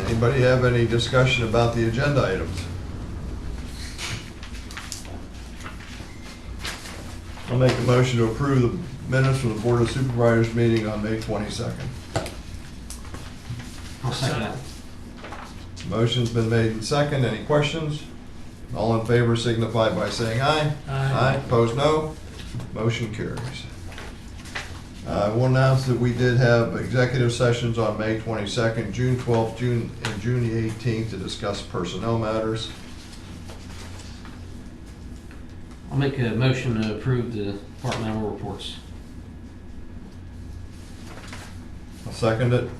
Anybody have any discussion about the agenda items? I'll make a motion to approve the minutes from the Board of Supervisors meeting on May 22nd. I'll second that. Motion's been made and second. Any questions? All in favor signify by saying aye. Aye. Opposed, no. Motion carries. I will announce that we did have executive sessions on May 22nd, June 12th, and June the 18th to discuss personnel matters. I'll make a motion to approve the departmental reports. I'll second it.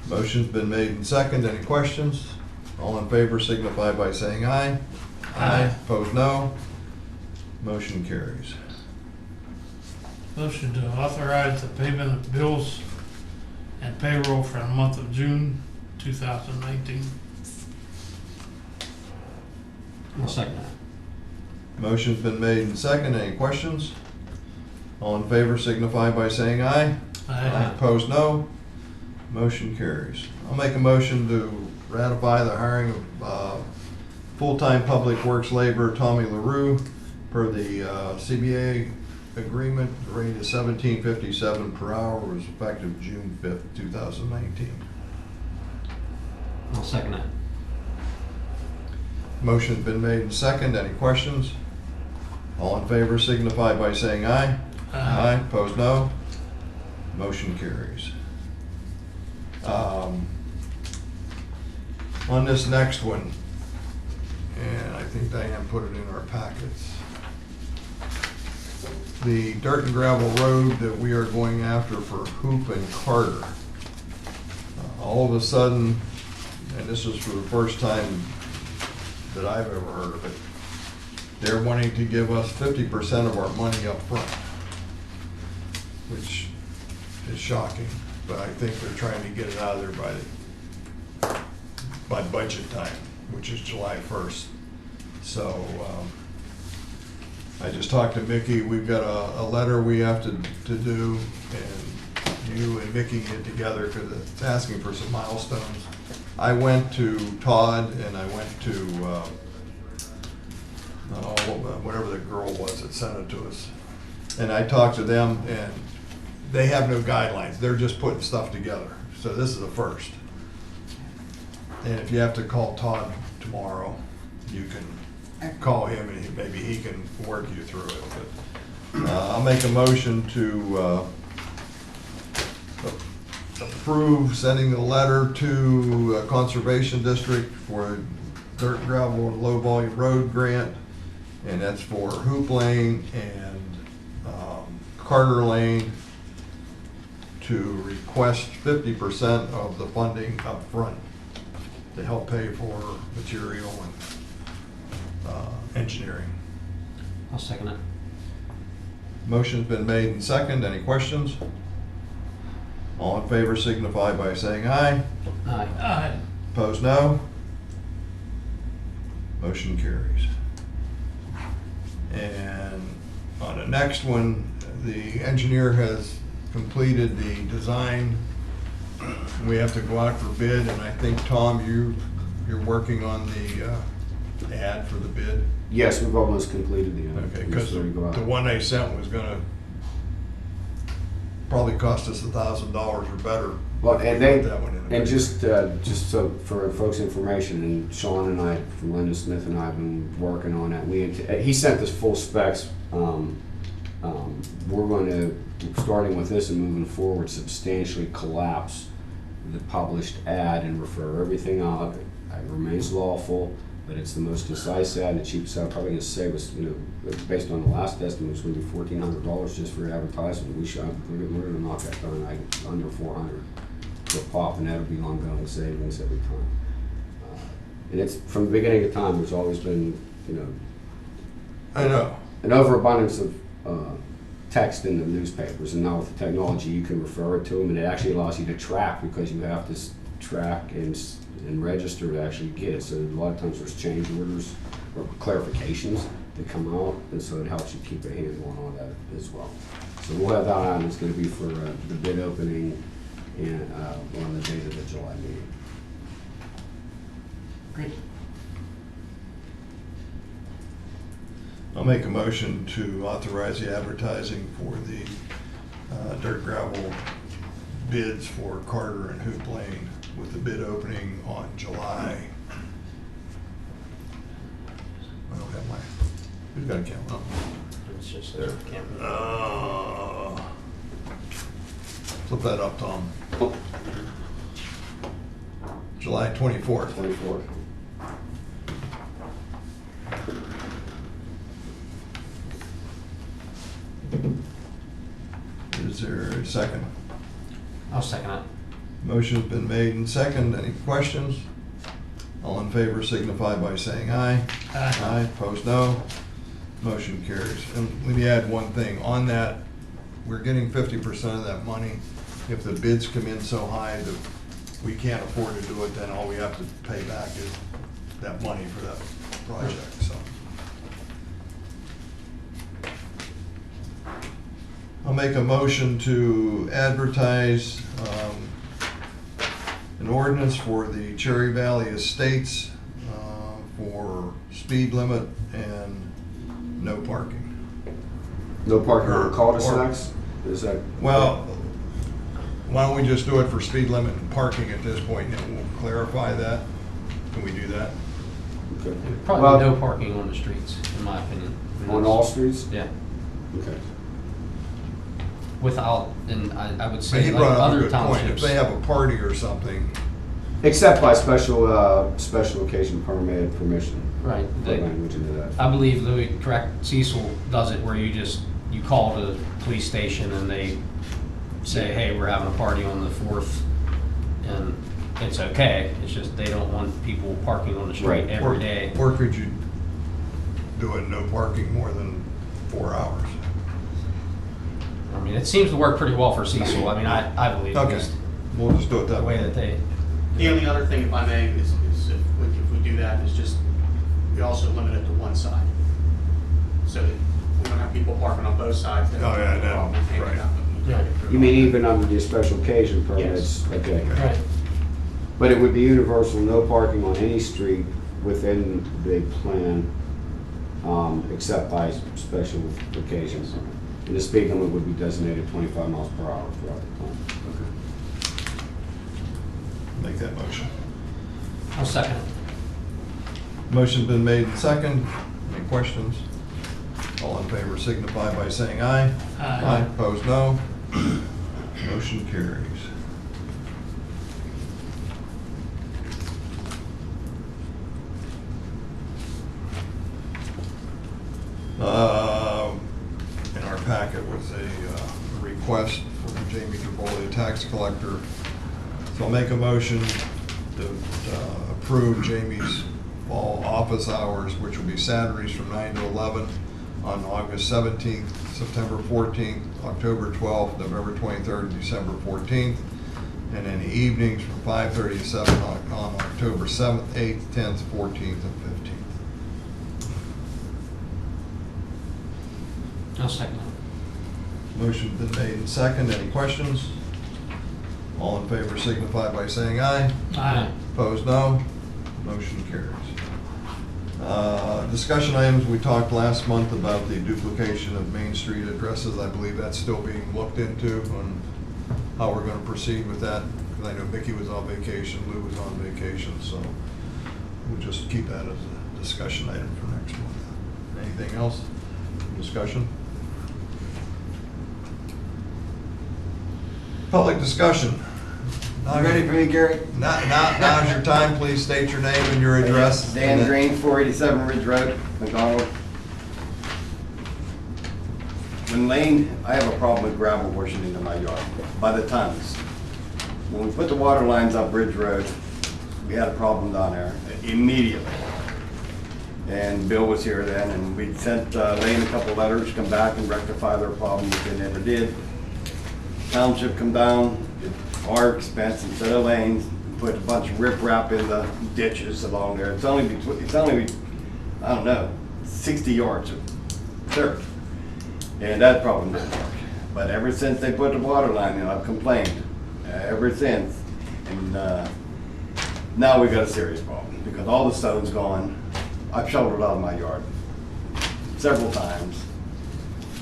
Motion's been made and second. Any questions? All in favor signify by saying aye. Aye. Opposed, no. Motion carries. Motion to authorize the payment of bills and payroll for the month of June 2019. I'll second that. Motion's been made and second. Any questions? All in favor signify by saying aye. Aye. Opposed, no. Motion carries. I'll make a motion to ratify the hiring of full-time public works laborer Tommy LaRue per the CBA agreement. The rate is $17.57 per hour, was effective June 5th, 2019. I'll second that. Motion's been made and second. Any questions? All in favor signify by saying aye. Aye. Opposed, no. Motion carries. On this next one, and I think Diane put it in our packets, the dirt and gravel road that we are going after for Hoop and Carter. All of a sudden, and this is for the first time that I've ever heard of it, they're wanting to give us 50% of our money up front, which is shocking, but I think they're trying to get it out of there by budget time, which is July 1st. So I just talked to Mickey. We've got a letter we have to do, and you and Mickey get together because it's asking for some milestones. I went to Todd and I went to whatever the girl was that sent it to us, and I talked to them, and they have no guidelines. They're just putting stuff together. So this is the first. And if you have to call Todd tomorrow, you can call him and maybe he can work you through it. But I'll make a motion to approve sending the letter to Conservation District for dirt, gravel, and low volume road grant. And that's for Hoop Lane and Carter Lane, to request 50% of the funding up front to help pay for material and engineering. I'll second that. Motion's been made and second. Any questions? All in favor signify by saying aye. Aye. Aye. Opposed, no. Motion carries. And on the next one, the engineer has completed the design. We have to go out for bid, and I think, Tom, you're working on the ad for the bid. Yes, we've almost completed the ad. Okay, because the one they sent was gonna probably cost us $1,000 or better. Well, and they, That one in the and bid. just so for folks' information, and Sean and I, from Linda Smith and I have been working on that. He sent us full specs. We're going to, starting with this and moving forward, substantially collapse the published ad and refer everything out. It remains lawful, but it's the most concise ad and the cheapest ad. I'm probably going to say was, based on the last estimate, it was going to be $1,400 just for advertising. We're going to knock that down under $400 per pop, and that'll be ongoing savings every time. And it's from the beginning of time. There's always been, I know. an overabundance of text in the newspapers, and now with the technology you can refer it to them, and it actually allows you to track, because you have to track and register to actually get it. So a lot of times there's change orders or clarifications to come out, and so it helps you keep a handle on all that as well. So we'll have that on, it's gonna be for the bid opening and on the date of the July meeting. Great. I'll make a motion to authorize the advertising for the dirt gravel bids for Carter and Hoop Lane with the bid opening on July. I don't have my, who's got a camera? It's just There. Flip that up, Tom. July 24th. 24th. Is there a second? I'll second it. Motion's been made and second. Any questions? All in favor signify by saying aye. Aye. Opposed, no. Motion carries. And let me add one thing. On that, we're getting 50% of that money. If the bids come in so high that we can't afford to do it, then all we have to pay back is that money for that project, so. I'll make a motion to advertise an ordinance for the Cherry Valley Estates for speed limit and no parking. No parking on Or- cul-de-sacs? Is that? Well, why don't we just do it for speed limit and parking at this point, and then we'll clarify that? Can we do that? Okay. Probably Well, no parking on the streets, in my opinion. On all streets? Yeah. Okay. Without, and I would But say he like brought up a other good point. If townships. they have a party or something, Except by special occasion permit permission. Right. Put They- language into that. I believe Louis, correct, Cecil does it where you call the police station and they say, hey, we're having a party on the 4th, and it's okay. It's just they don't want people parking on the street Right. every day. or could you do it no parking more than 4 hours? I mean, it seems to work pretty well for Cecil. I mean, I believe Okay, just we'll just do it that the way way. that they, The only other thing, if I may, is if we do that, is just, we also limit it to one side. So that we don't have people parking on both sides. Then Oh, yeah, we no, can't right. get out. Right. You mean even under the special occasion permits? Okay. right. But it would be universal, no parking on any street within the plan, except by special occasions. And the speed limit would be designated 25 miles per hour throughout the plan. Make that motion. I'll second it. Motion's been made and second. Any questions? All in favor signify by saying aye. Aye. Opposed, no. Motion carries. In our packet was a request from Jamie Tripoli, tax collector. So I'll make a motion to approve Jamie's fall office hours, which will be Saturdays from 9 to 11 on August 17th, September 14th, October 12th, November 23rd, and December 14th. And then the evenings from 5:30 to 7 on October 7th, 8th, 10th, 14th, and 15th. I'll second it. Motion's been made and second. Any questions? All in favor signify by saying aye. Aye. Opposed, no. Motion carries. Discussion items, we talked last month about the duplication of Main Street addresses. I believe that's still being looked into on how we're gonna proceed with that. Because I know Mickey was on vacation, Lou was on vacation, so we'll just keep that as a discussion item for next month. Anything else? Discussion? Public discussion. You ready for me, Gary? Now's your time. Please state your name and your address. Dan Green, 487 Ridge Road, McDonald. When Lane, I have a problem with gravel washing into my yard by the tons. When we put the water lines up Ridge Road, we had a problem down there immediately. And Bill was here then, and we sent Lane a couple letters, come back and rectify their problem, which they never did. Township come down, at our expense, instead of Lane's, put a bunch of riprap in the ditches along there. It's only, I don't know, 60 yards of dirt. And that problem didn't work. But ever since they put the water line in, I've complained, ever since. And now we got a serious problem because all the stone's gone. I've shoveled it out of my yard several times.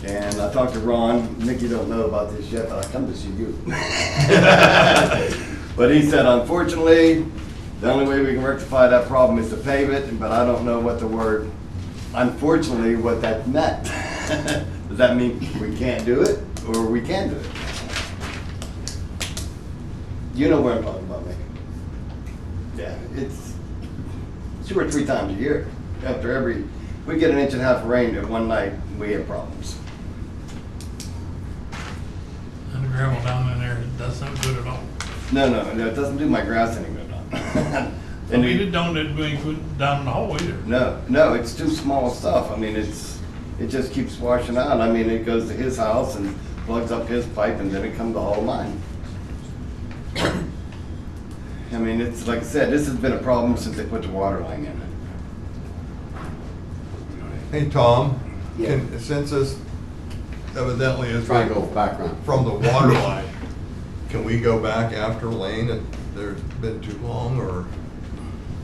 And I talked to Ron. Nick, you don't know about this yet, but I come to see you. But he said, unfortunately, the only way we can rectify that problem is to pave it, but I don't know what the word, unfortunately, what that meant. Does that mean we can't do it, or we can do it? You know where I'm talking about, Nick. Yeah, it's 2 or 3 times a year. After every, we get an inch and a half of rain in one night, we have problems. And the gravel down in there does not good at all. No, it doesn't do my grass any good. I mean, it don't do any good down in the hole either. No, it's too small stuff. I mean, it just keeps washing out. I mean, it goes to his house and plugs up his pipe, and then it comes to all mine. I mean, it's like I said, this has been a problem since they put the water line in. Hey, Tom, Yeah. since this evidently is Try and go background. from the water line, can we go back after Lane if there's been too long, or?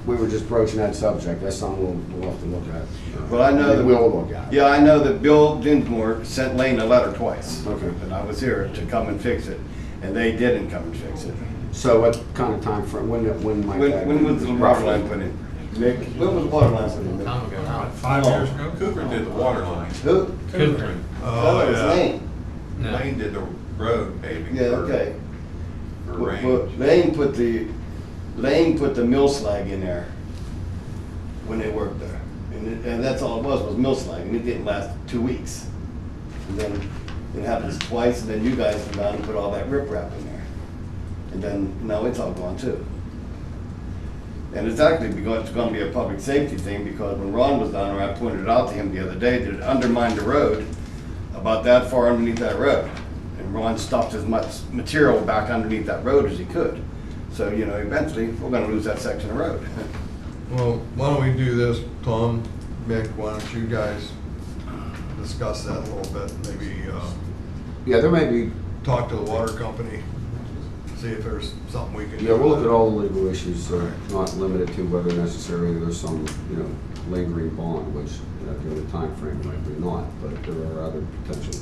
We were just broaching that subject. That's something we'll have to look at. Well, I know that We'll look at it. Yeah, I know that Bill Dinsmore sent Lane a letter twice. Okay. And I was here to come and fix it, and they didn't come and fix it. So what kind of time frame, when might that? When was the water line put in? Nick, when was the water line put in? Nick? Time ago now. 5 years ago. Cooper did the water line. Who? Cooper. Oh, it was yeah. Lane. No. Lane did the road paving. Yeah, okay. For Well, rain. Lane put the mill slag in there when they worked there. And that's all it was mill slag, and it didn't last 2 weeks. And then it happens twice, and then you guys come down and put all that riprap in there. And then, now it's all gone too. And it's actually it's gonna be a public safety thing, because when Ron was down there, I pointed it out to him the other day, that it undermined the road about that far underneath that road. And Ron stuffed as much material back underneath that road as he could. So, you know, eventually, we're gonna lose that section of road. Well, why don't we do this, Tom, Mick, why don't you guys discuss that a little bit, maybe, Yeah, there may be, talk to the water company, see if there's something we can do. yeah, we'll look with at it. all the legal issues, not limited to whether necessarily there's some, lingering bond, which, given the timeframe, likely not, but there are other potential.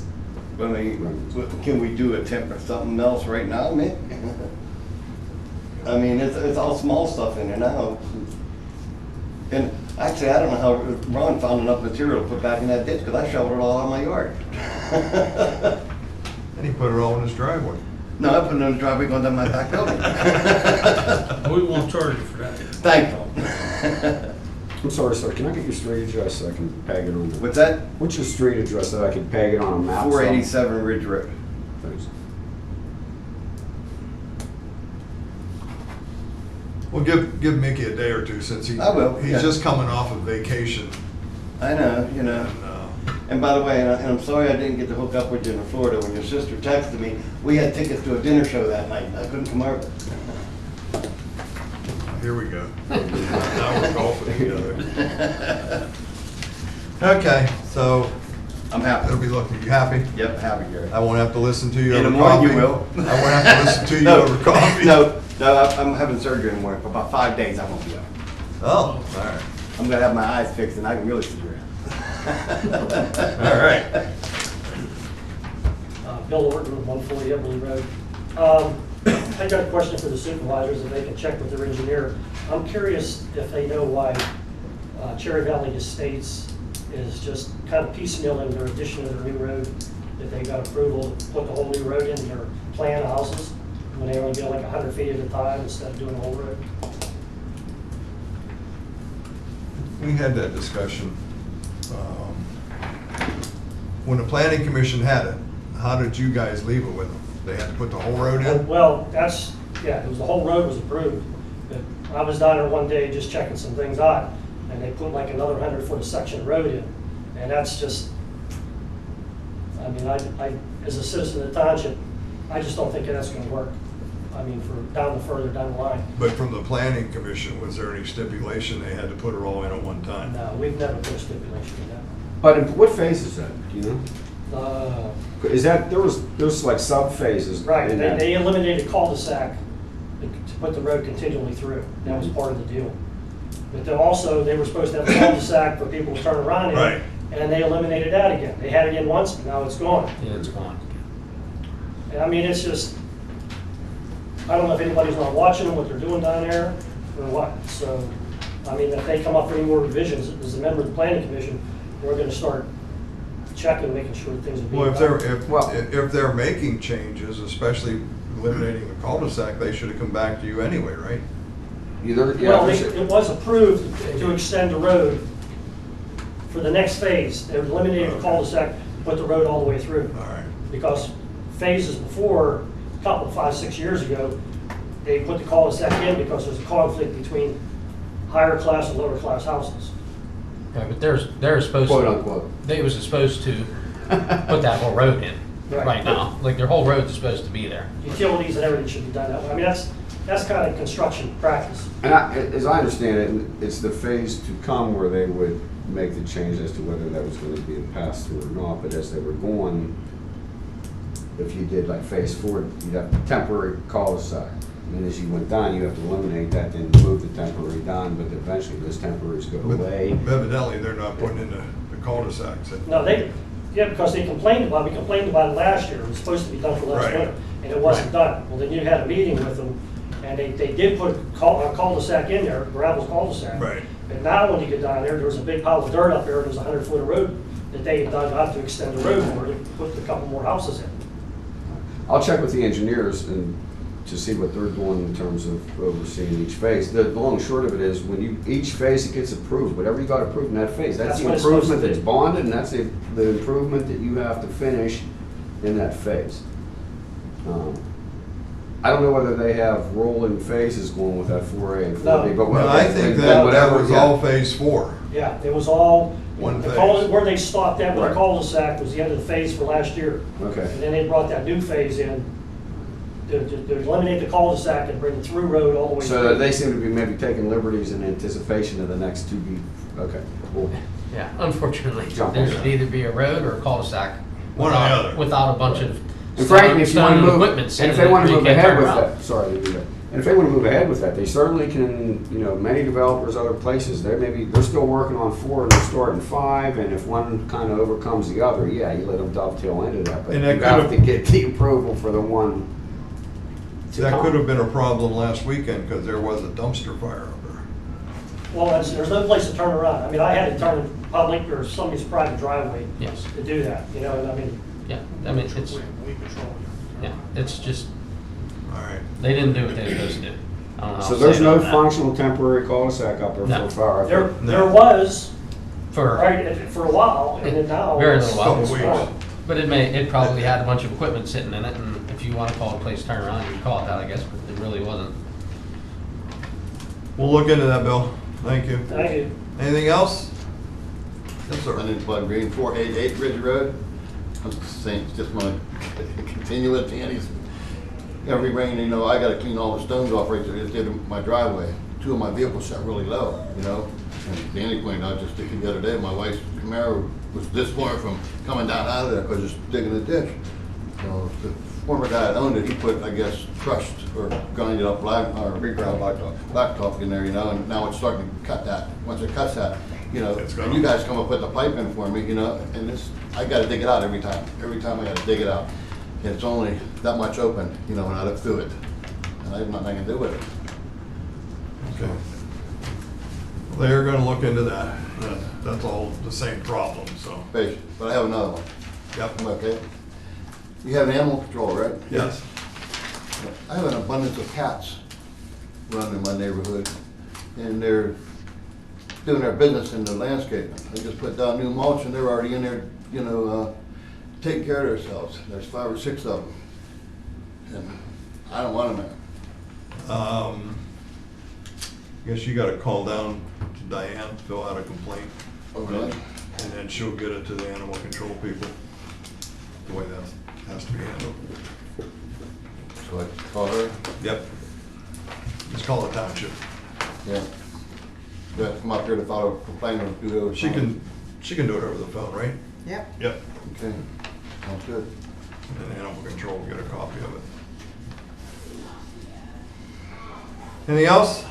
I mean, can we do a tip or something else right now, Mick? I mean, it's all small stuff in there now. And actually, I don't know how Ron found enough material to put back in that ditch, because I shoveled it all out of my yard. And he put it all in his driveway. No, I put it in the driveway going down my back building. We won't charge you for that. Thank you. I'm sorry, sir, can I get your street address so I can peg it on the? What's that? What's your street address so I can peg it on a map? 487 Ridge Road. Thanks. Well, give Mickey a day or two, since I will, he's yeah. just coming off of vacation. I know, you know. And, And by the way, and I'm sorry I didn't get to hook up with you in Florida. When your sister texted me, we had tickets to a dinner show that night, and I couldn't come over. Here we go. Now we're golfing together. Okay, so I'm it'll happy. be looking, you happy? Yep, happy, Gary. I won't have to listen to you In the over morning coffee? you will. I won't have to listen to you No, over coffee? No, I'm having surgery in the morning. For about 5 days, I won't be up. Oh, all right. I'm gonna have my eyes fixed, and I can really see around. All right. Bill Orton, 140 Eberly Road. I got a question for the supervisors, if they can check with their engineer. I'm curious if they know why Cherry Valley Estates is just kind of piecemealing their addition of their new road, if they got approval to put the whole new road in their planned houses, when they only go like 100 feet at a time instead of doing the whole road. We had that discussion. When the planning commission had it, how did you guys leave it with them? They had to put the whole road in? Well, it was the whole road was approved. But I was down there one day just checking some things out, and they put like another 100-foot section of road in. And that's just, I mean, I, as a citizen of the township, I just don't think that's gonna work. I mean, for further down the line. But from the planning commission, was there any stipulation they had to put it all in at one time? No, we've never put a stipulation in that. But what phase is that, do you know? Is that, there's like sub-phases Right, in that? they eliminated cul-de-sac to put the road continually through. That was part of the deal. But then also, they were supposed to have a cul-de-sac for people to turn around in. Right. And they eliminated that again. They had it in once, but now it's gone. Yeah, it's gone. And I mean, it's just, I don't know if anybody's not watching them, what they're doing down there, or what. So, I mean, if they come up for any more revisions, as a member of the planning commission, we're gonna start checking, making sure that things are being Well, done. if they're making changes, especially eliminating the cul-de-sac, they should have come back to you anyway, right? Well, it was approved to extend the road for the next phase. They eliminated the cul-de-sac, put the road all the way through. All right. Because phases before, a couple, 5, 6 years ago, they put the cul-de-sac in because there's a conflict between higher class and lower class houses. Yeah, but they're supposed Quote to, unquote. they was supposed to put that whole road in Right. right now. Like their whole road's supposed to be there. Utilities and everything should be done that way. I mean, that's kind of construction practice. And as I understand it, it's the phase to come where they would make the change as to whether that was going to be a pass-through or not, but as they were going, if you did like phase 4, you'd have temporary cul-de-sac. And then as you went down, you have to eliminate that, then move the temporary down, but eventually those temporaries go But away. evidently, they're not putting in the cul-de-sacs. No, because we complained about it last year. It was supposed to be done for last Right. winter, and it wasn't done. Well, then you had a meeting with them, and they did put a cul-de-sac in there, gravel cul-de-sac. Right. And now when you get down there was a big pile of dirt up there, and there's 100-foot of road that they had dug out to extend the road more, to put a couple more houses in. I'll check with the engineers and to see what they're doing in terms of overseeing each phase. The long and short of it is, when each phase it gets approved, whatever you got approved in that phase, that's That's the what it's supposed improvement to that's be. bonded, and that's the improvement that you have to finish in that phase. I don't know whether they have rolling phases going with that 4A and 4B, No. but Well, I think that was all phase 4. Yeah, it was all, One the phase. where they stopped at with the Right. cul-de-sac was the end of the phase for last year. Okay. And then they brought that new phase in to eliminate the cul-de-sac and bring the through road all the way So through. they seem to be maybe taking liberties in anticipation of the next 2B. Okay, cool. Yeah, unfortunately, Jump there on should that. either be a road or a cul-de-sac. One or the without- other. Without a bunch of And frankly, if you want to stone move, equipment and sitting if they want to where move you can't ahead turn with around. that, sorry to do that. And if they want to move ahead with that, they certainly can, many developers, other places, they're still working on 4 and they're starting 5, and if one kind of overcomes the other, yeah, you let them dovetail into that, but And you that have could've- to get the approval for the one to That come. could have been a problem last weekend because there was a dumpster fire up there. Well, there's no place to turn around. I mean, I had to turn in public or somebody's private driveway Yes, to do that, and I mean, yeah, I mean, it's, We control it. yeah, it's just, All right. they didn't do what they were supposed to do. I don't know how So to there's say it no on that. functional temporary cul-de-sac up there No. for fire? there was, For, right, for a while, and then now. Very it's- little while. it's Couple gone. weeks. but it probably had a bunch of equipment sitting in it, and if you want to call it a place to turn around, you can call it that, I guess, but it really wasn't. We'll look into that, Bill. Thank you. Thank you. Anything else? Yes, My sir. name's Bud Green, 488 Ridge Road. I'm saying, just want to continue it, Danny's. Every rain, I gotta clean all the stones off right there at the end of my driveway. 2 of my vehicles sat really low, And Danny pointed out just the other day, my wife's Camaro was this far from coming down out of there because it's digging a ditch. So the former guy that owned it, he put, I guess, crushed or grinded up reground blacktop in there, and now it's starting to cut that. Once it cuts that, It's gone. and you guys come up with the pipe in for me, and I gotta dig it out every time. Every time I gotta dig it out. And it's only that much open, when I look through it. And I have nothing I can do with it. Okay. They're gonna look into that. That's all the same problem, so. But I have another one. Yep. Okay? You have animal control, right? Yes. I have an abundance of cats running in my neighborhood, and they're doing their business in the landscaping. I just put down new mulch, and they're already in there, taking care of themselves. There's 5 or 6 of them, and I don't want them there. Guess you gotta call down to Diane, fill out a complaint. Oh, really? And then she'll get it to the animal control people. The way that has to be handled. So I call her. Yep. Just call it township. Yeah. Yeah, come up here to file a complaint or do those. She can do it over the phone, right? Yep. Yep. Okay, sounds good. And animal control will get a copy of it. Anything else?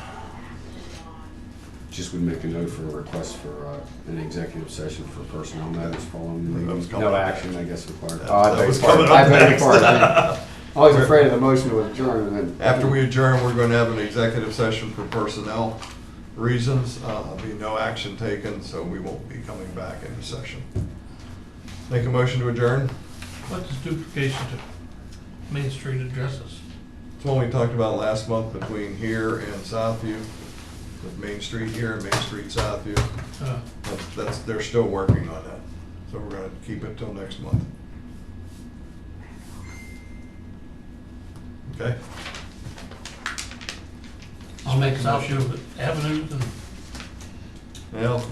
Just would make a note for a request for an executive session for personnel matters following the That meeting. was coming No up action, I guess, required. That- Oh, I that beg was your pardon. coming up I beg your next. pardon. I was afraid of the motion to adjourn and then. After we adjourn, we're going to have an executive session for personnel reasons. There'll be no action taken, so we won't be coming back into session. Make a motion to adjourn? What is duplication to Main Street addresses? It's one we talked about last month between here and Southview, with Main Street here and Main Street Southview. They're still working on that, so we're gonna keep it till next month. Okay? I'll make a motion with avenues and Well,